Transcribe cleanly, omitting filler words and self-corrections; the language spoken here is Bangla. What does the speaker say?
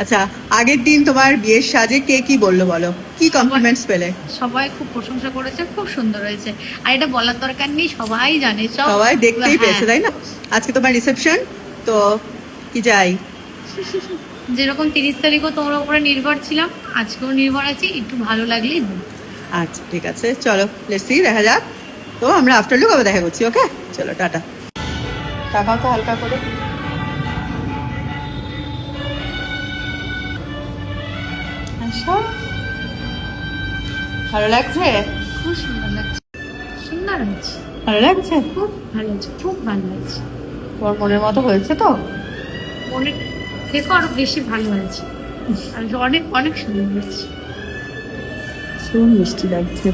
আচ্ছা, আগের দিন তোমার বিয়ের সাজে কে কি বললো বলো, কি কমপ্লিমেন্টস পেলে? সবাই খুব প্রশংসা করেছে, খুব সুন্দর হয়েছে। আর এটা বলার দরকার নেই, সবাই জানে, সবাই দেখতেই হ্যাঁ। পেয়েছে তাই না? আজকে তোমার রিসেপশন, তো কি যাই? যেরকম 30 তারিখও তোমার উপরে নির্ভর ছিলাম, আজকেও নির্ভর আছি, একটু ভালো লাগলেই হবে। আচ্ছা ঠিক আছে, চলো লেটস সি, দেখা যাক। তো আমরা আফটার লুক আবার দেখা করছি, ওকে? চলো টাটা। তাকাও তো হালকা করে। আচ্ছা, ভালো লাগছে? খুব সুন্দর লাগছে, সুন্দর আছে, ভালো লাগছে? খুব ভালো আছে, খুব ভালো লাগছে। তোমার মনের মতো হয়েছে তো? মনে থেকে আরো বেশি ভালো হয়েছে, আর অনেক অনেক সুন্দর হয়েছে। ভীষণ মিষ্টি লাগছে।